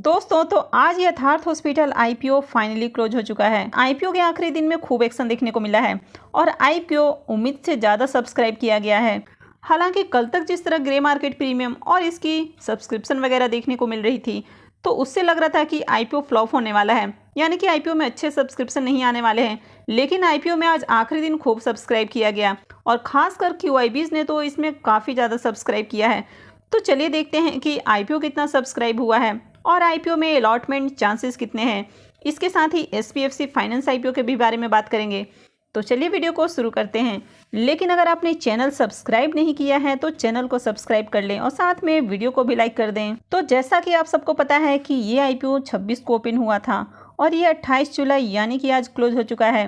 दोस्तों तो आज यथार्थ हॉस्पिटल आईपीओ फाइनली क्लोज हो चुका है। आईपीओ के आखिरी दिन में खूब एक्शन देखने को मिला है और आईपीओ उम्मीद से ज़्यादा सब्सक्राइब किया गया है। हालांकि कल तक जिस तरह ग्रे मार्केट प्रीमियम और इसकी सब्सक्रिप्शन वगैरह देखने को मिल रही थी तो उससे लग रहा था कि आईपीओ फ्लॉप होने वाला है, यानी कि आईपीओ में अच्छे सब्सक्रिप्शन नहीं आने वाले हैं। लेकिन आईपीओ में आज आखिरी दिन खूब सब्सक्राइब किया गया और ख़ासकर क्यूआईबीज़ ने तो इसमें काफ़ी ज़्यादा सब्सक्राइब किया है। तो चलिए देखते हैं कि आईपीओ कितना सब्सक्राइब हुआ है और आईपीओ में अलॉटमेंट चांसेस कितने हैं। इसके साथ ही एसपीएफसी फाइनेंस आईपीओ के भी बारे में बात करेंगे। तो चलिए वीडियो को शुरू करते हैं। लेकिन अगर आपने चैनल सब्सक्राइब नहीं किया है तो चैनल को सब्सक्राइब कर लें और साथ में वीडियो को भी लाइक कर दें। तो जैसा कि आप सबको पता है कि ये आईपीओ 26 को ओपन हुआ था और ये 28 जुलाई यानी कि आज क्लोज हो चुका है।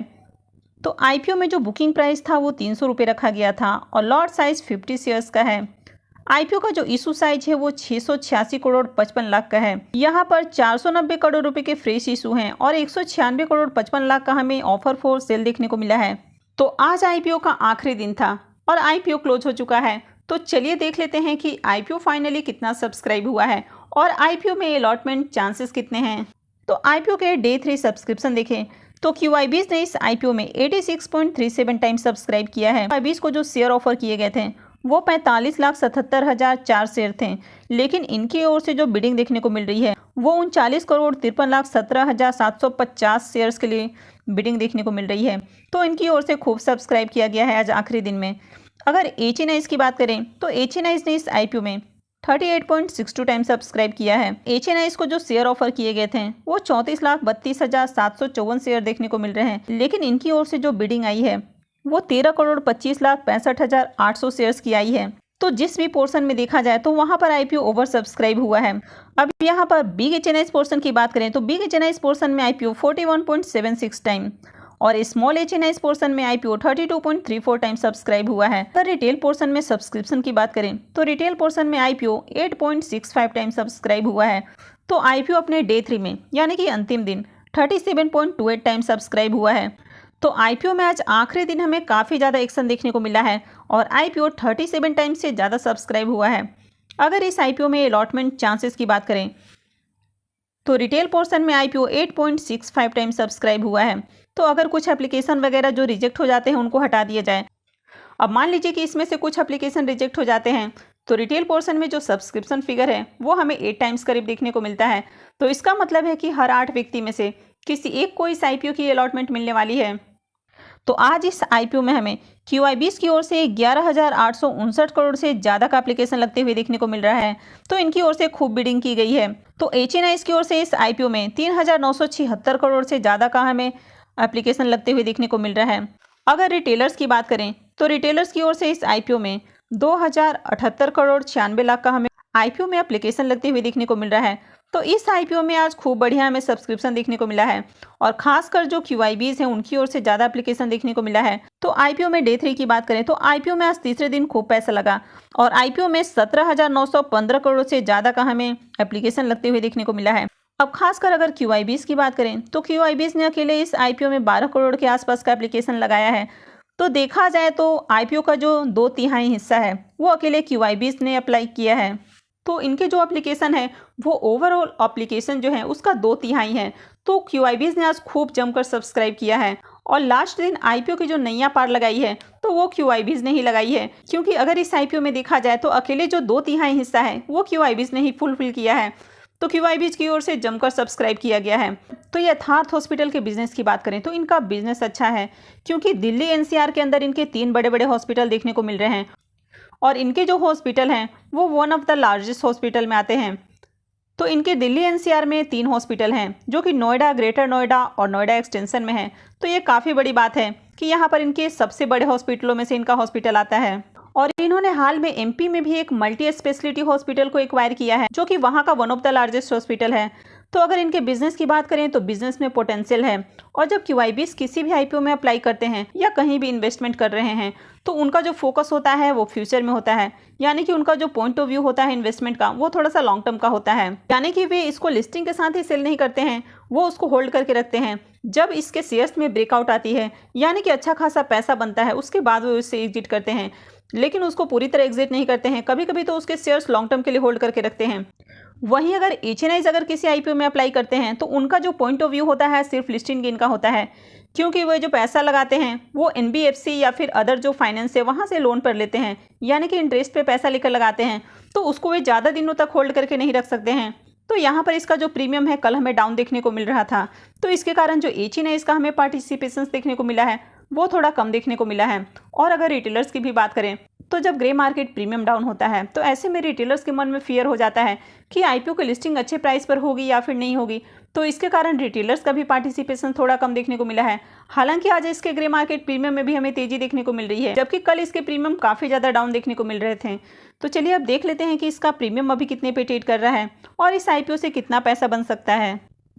तो आईपीओ में जो बुकिंग प्राइस था वो 300 रुपये रखा गया था और लॉट साइज 50 शेयर्स का है। आईपीओ का जो इशू साइज है वो 686 करोड़ 55 लाख का है। यहाँ पर 490 करोड़ रुपए के फ्रेश इशू हैं और 196 करोड़ 55 लाख का हमें ऑफर फॉर सेल देखने को मिला है। तो आज आईपीओ का आखिरी दिन था और आईपीओ क्लोज हो चुका है। तो चलिए देख लेते हैं कि आईपीओ फाइनली कितना सब्सक्राइब हुआ है और आईपीओ में अलॉटमेंट चांसेस कितने हैं। तो आईपीओ के डे 3 सब्सक्रिप्शन देखें तो क्यूआईबीज़ ने इस आईपीओ में 86.37 टाइम सब्सक्राइब किया है। क्यूआईबीज़ को जो शेयर ऑफर किए गए थे वो 45,77,004 शेयर थे, लेकिन इनकी ओर से जो बिडिंग देखने को मिल रही है वो 39 करोड़ 53,17,750 शेयर्स के लिए बिडिंग देखने को मिल रही है। तो इनकी ओर से खूब सब्सक्राइब किया गया है आज आखिरी दिन में। अगर एचएनआईज की बात करें तो एचएनआईज ने इस आईपीओ में 38.62 टाइम सब्सक्राइब किया है। एचएनआईज को जो शेयर ऑफर किए गए थे वो 34,32,754 शेयर देखने को मिल रहे हैं, लेकिन इनकी ओर से जो बिडिंग आई है वो 13 करोड़ 25,65,800 शेयर्स की आई है। तो जिस भी पोर्शन में देखा जाए तो वहां पर आईपीओ ओवर सब्सक्राइब हुआ है। अब यहाँ पर बिग एचएनआईज पोर्शन की बात करें तो बिग एचएनआईज पोर्शन में आईपीओ 41.76 टाइम और स्मॉल एचएनआईज पोर्शन में आईपीओ 32.34 टाइम सब्सक्राइब हुआ है। अगर रिटेल पोर्शन में सब्सक्रिप्शन की बात करें तो रिटेल पोर्शन में आईपीओ 8.65 टाइम सब्सक्राइब हुआ है। तो आईपीओ अपने डे 3 में यानी कि अंतिम दिन 37.28 टाइम सब्सक्राइब हुआ है। तो आईपीओ में आज आखिरी दिन हमें काफ़ी ज़्यादा एक्शन देखने को मिला है और आईपीओ 37 टाइम से ज़्यादा सब्सक्राइब हुआ है। अगर इस आईपीओ में अलॉटमेंट चांसेस की बात करें तो रिटेल पोर्शन में आईपीओ 8.65 टाइम सब्सक्राइब हुआ है। तो अगर कुछ एप्लीकेशन वगैरह जो रिजेक्ट हो जाते हैं उनको हटा दिया जाए। अब मान लीजिए कि इसमें से कुछ एप्लीकेशन रिजेक्ट हो जाते हैं तो रिटेल पोर्शन में जो सब्सक्रिप्शन फिगर है वो हमें 8 टाइम्स करीब देखने को मिलता है। तो इसका मतलब है कि हर 8 व्यक्ति में से किसी एक को इस आईपीओ की अलॉटमेंट मिलने वाली है। तो आज इस आईपीओ में हमें क्यूआईबीज़ की ओर से 11,859 करोड़ से ज़्यादा का एप्लीकेशन लगते हुए देखने को मिल रहा है। तो इनकी ओर से खूब बिडिंग की गई है। तो एचएनआईज की ओर से इस आईपीओ में 3,976 करोड़ से ज़्यादा का हमें एप्लीकेशन लगते हुए देखने को मिल रहा है। अगर रिटेलर्स की बात करें तो रिटेलर्स की ओर से इस आईपीओ में 2,078 करोड़ 96 लाख का हमें आईपीओ में एप्लीकेशन लगते हुए देखने को मिल रहा है। तो इस आईपीओ में आज खूब बढ़िया हमें सब्सक्रिप्शन देखने को मिला है और खासकर जो क्यूआईबीज़ हैं उनकी ओर से ज़्यादा एप्लीकेशन देखने को मिला है। तो आईपीओ में डे 3 की बात करें तो आईपीओ में आज तीसरे दिन खूब पैसा लगा और आईपीओ में 17,915 करोड़ से ज़्यादा का हमें एप्लीकेशन लगते हुए देखने को मिला है। अब खासकर अगर क्यूआईबीज़ की बात करें तो क्यूआईबीज़ ने अकेले इस आईपीओ में 12 करोड़ के आसपास का एप्लीकेशन लगाया है। तो देखा जाए तो आईपीओ का जो 2/3 हिस्सा है वो अकेले क्यूआईबीज़ ने अप्लाई किया है। तो इनके जो एप्लीकेशन है वो ओवरऑल एप्लीकेशन जो है उसका 2/3 है। तो क्यूआईबीज़ ने आज खूब जमकर सब्सक्राइब किया है और लास्ट दिन आईपीओ की जो नैया पार लगाई है तो वो क्यूआईबीज़ ने ही लगाई है, क्योंकि अगर इस आईपीओ में देखा जाए तो अकेले जो 2/3 हिस्सा है वो क्यूआईबीज़ ने ही फुलफिल किया है। तो क्यूआईबीज़ की ओर से जमकर सब्सक्राइब किया गया है। तो यथार्थ हॉस्पिटल के बिजनेस की बात करें तो इनका बिजनेस अच्छा है, क्योंकि दिल्ली एनसीआर के अंदर इनके 3 बड़े बड़े हॉस्पिटल देखने को मिल रहे हैं और इनके जो हॉस्पिटल हैं वो one of the largest hospital में आते हैं। तो इनके दिल्ली एनसीआर में 3 हॉस्पिटल हैं जो कि नोएडा, ग्रेटर नोएडा और नोएडा एक्सटेंशन में हैं। तो ये काफ़ी बड़ी बात है कि यहाँ पर इनके सबसे बड़े हॉस्पिटलों में से इनका हॉस्पिटल आता है। और इन्होंने हाल में एमपी में भी एक मल्टी स्पेशलिटी हॉस्पिटल को एक्वायर किया है जो कि वहाँ का one of the largest hospital है। तो अगर इनके बिजनेस की बात करें तो बिजनेस में पोटेंशियल है और जब क्यूआईबीज़ किसी भी आईपीओ में अप्लाई करते हैं या कहीं भी इन्वेस्टमेंट कर रहे हैं तो उनका जो फोकस होता है वो फ्यूचर में होता है, यानी कि उनका जो पॉइंट ऑफ व्यू होता है इन्वेस्टमेंट का वो थोड़ा सा लॉन्ग टर्म का होता है। यानी कि वे इसको लिस्टिंग के साथ ही सेल नहीं करते हैं, वो उसको होल्ड करके रखते हैं। जब इसके शेयर्स में ब्रेकआउट आती है यानी कि अच्छा खासा पैसा बनता है उसके बाद वो इससे एग्जिट करते हैं, लेकिन उसको पूरी तरह एग्जिट नहीं करते हैं। कभी कभी तो उसके शेयर्स लॉन्ग टर्म के लिए होल्ड करके रखते हैं। वहीं अगर एचएनआईज अगर किसी आईपीओ में अप्लाई करते हैं तो उनका जो पॉइंट ऑफ व्यू होता है सिर्फ लिस्टिंग गेन का होता है, क्योंकि वो जो पैसा लगाते हैं वो एनबीएफसी या फिर अदर जो फाइनेंस है वहाँ से लोन पर लेते हैं, यानी कि इंटरेस्ट पे पैसा लेकर लगाते हैं, तो उसको वे ज़्यादा दिनों तक होल्ड करके नहीं रख सकते हैं। तो यहाँ पर इसका जो प्रीमियम है कल हमें डाउन देखने को मिल रहा था, तो इसके कारण जो एचएनआईज का हमें पार्टिसिपेशन देखने को मिला है वो थोड़ा कम देखने को मिला है। और अगर रिटेलर्स की भी बात करें तो जब ग्रे मार्केट प्रीमियम डाउन होता है तो ऐसे में रिटेलर्स के मन में फियर हो जाता है कि आईपीओ की लिस्टिंग अच्छे प्राइस पर होगी या फिर नहीं होगी, तो इसके कारण रिटेलर्स का भी पार्टिसिपेशन थोड़ा कम देखने को मिला है। हालांकि आज इसके ग्रे मार्केट प्रीमियम में भी हमें तेजी देखने को मिल रही है, जबकि कल इसके प्रीमियम काफ़ी ज़्यादा डाउन देखने को मिल रहे थे। तो चलिए अब देख लेते हैं कि इसका प्रीमियम अभी कितने पे ट्रेड कर रहा है और इस आईपीओ से कितना पैसा बन सकता है।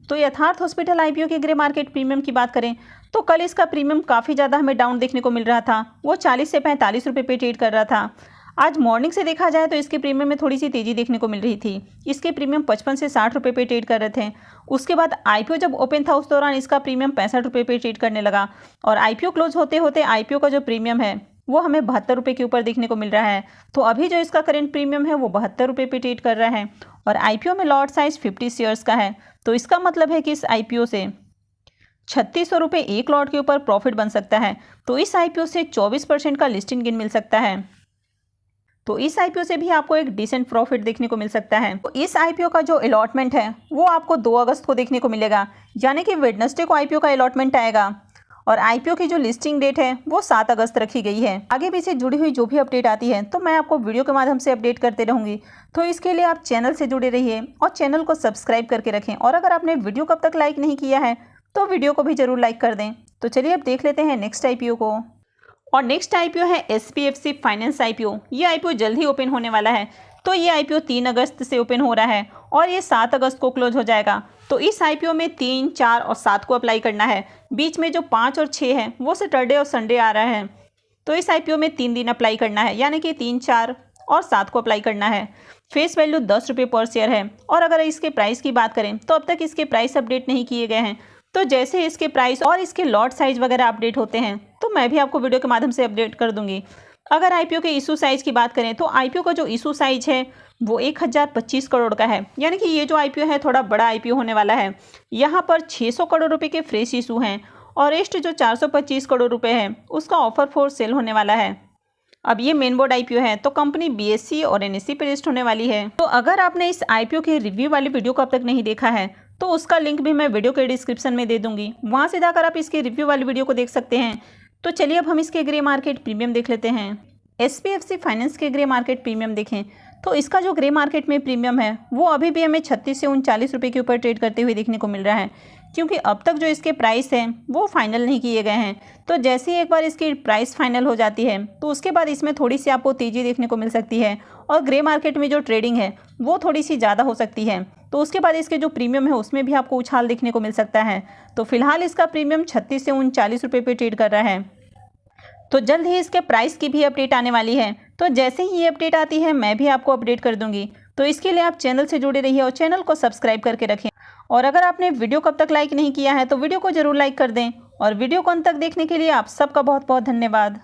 तो यथार्थ हॉस्पिटल आईपीओ के ग्रे मार्केट प्रीमियम की बात करें तो कल इसका प्रीमियम काफ़ी ज़्यादा हमें डाउन देखने को मिल रहा था, वो 40 से 45 रुपये पे ट्रेड कर रहा था। आज मॉर्निंग से देखा जाए तो इसके प्रीमियम में थोड़ी सी तेज़ी देखने को मिल रही थी, इसके प्रीमियम 55 से 60 रुपये पे ट्रेड कर रहे थे। उसके बाद आईपीओ जब ओपन था उस दौरान इसका प्रीमियम 65 रुपये पे ट्रेड करने लगा और आईपीओ क्लोज होते होते आईपीओ का जो प्रीमियम है वो हमें 72 रुपये के ऊपर देखने को मिल रहा है। तो अभी जो इसका करंट प्रीमियम है वो 72 रुपये पे ट्रेड कर रहा है और आईपीओ में लॉट साइज 50 शेयर्स का है। तो इसका मतलब है कि इस आईपीओ से 3600 रुपये एक लॉट के ऊपर प्रॉफिट बन सकता है। तो इस आईपीओ से 24% का लिस्टिंग गेन मिल सकता है, तो इस आईपीओ से भी आपको एक डिसेंट प्रॉफिट देखने को मिल सकता है। तो इस आईपीओ का जो अलॉटमेंट है वो आपको 2 अगस्त को देखने को मिलेगा, यानी कि वेडनेसडे को आईपीओ का अलॉटमेंट आएगा और आईपीओ की जो लिस्टिंग डेट है वो 7 अगस्त रखी गई है। आगे भी से जुड़ी हुई जो भी अपडेट आती है तो मैं आपको वीडियो के माध्यम से अपडेट करते रहूँगी, तो इसके लिए आप चैनल से जुड़े रहिए और चैनल को सब्सक्राइब करके रखें। और अगर आपने वीडियो कब तक लाइक नहीं किया है तो वीडियो को भी ज़रूर लाइक कर दें। तो चलिए अब देख लेते हैं नेक्स्ट आईपीओ को, और नेक्स्ट आईपीओ है एसपीएफसी फाइनेंस आईपीओ। ये आईपीओ जल्द ही ओपन होने वाला है, तो ये आईपीओ 3 अगस्त से ओपन हो रहा है और ये 7 अगस्त को क्लोज हो जाएगा। तो इस आईपीओ में 3, 4 और 7 को अप्लाई करना है, बीच में जो 5 और 6 है वो सैटरडे और संडे आ रहा है। तो इस आईपीओ में 3 दिन अप्लाई करना है, यानी कि 3, 4 और 7 को अप्लाई करना है। फेस वैल्यू 10 रुपये पर शेयर है। और अगर इसके प्राइस की बात करें तो अब तक इसके प्राइस अपडेट नहीं किए गए हैं, तो जैसे इसके प्राइस और इसके लॉट साइज वगैरह अपडेट होते हैं तो मैं भी आपको वीडियो के माध्यम से अपडेट कर दूंगी। अगर आईपीओ के इशू साइज की बात करें तो आईपीओ का जो इशू साइज है वो 1025 करोड़ का है, यानी कि ये जो आईपीओ है थोड़ा बड़ा आईपीओ होने वाला है। यहाँ पर 600 करोड़ रुपए के फ्रेश इशू हैं और रेस्ट जो 425 करोड़ रुपए है उसका ऑफर फॉर सेल होने वाला है। अब ये मेन बोर्ड आईपीओ है तो कंपनी बीएससी और एनएससी पे लिस्ट होने वाली है। तो अगर आपने इस आईपीओ के रिव्यू वाली वीडियो को अब तक नहीं देखा है तो उसका लिंक भी मैं वीडियो के डिस्क्रिप्शन में दे दूंगी, वहां से जाकर आप इसके रिव्यू वाली वीडियो को देख सकते हैं। तो चलिए अब हम इसके ग्रे मार्केट प्रीमियम देख लेते हैं। एसपीएफसी फाइनेंस के ग्रे मार्केट प्रीमियम देखें तो इसका जो ग्रे मार्केट में प्रीमियम है वो अभी भी हमें 36 से 39 रुपये के ऊपर ट्रेड करते हुए देखने को मिल रहा है, क्योंकि अब तक जो इसके प्राइस हैं वो फाइनल नहीं किए गए हैं। तो जैसे ही एक बार इसकी प्राइस फाइनल हो जाती है तो उसके बाद इसमें थोड़ी सी आपको तेज़ी देखने को मिल सकती है और ग्रे मार्केट में जो ट्रेडिंग है वो थोड़ी सी ज़्यादा हो सकती है। तो उसके बाद इसके जो प्रीमियम है उसमें भी आपको उछाल देखने को मिल सकता है। तो फिलहाल इसका प्रीमियम 36 से 39 रुपये पे ट्रेड कर रहा है। तो जल्द ही इसके प्राइस की भी अपडेट आने वाली है, तो जैसे ही ये अपडेट आती है मैं भी आपको अपडेट कर दूंगी। तो इसके लिए आप चैनल से जुड़े रहिए और चैनल को सब्सक्राइब करके रखें। और अगर आपने वीडियो कब तक लाइक नहीं किया है तो वीडियो को जरूर लाइक कर दें। और वीडियो को अंत तक देखने के लिए आप सबका बहुत बहुत धन्यवाद।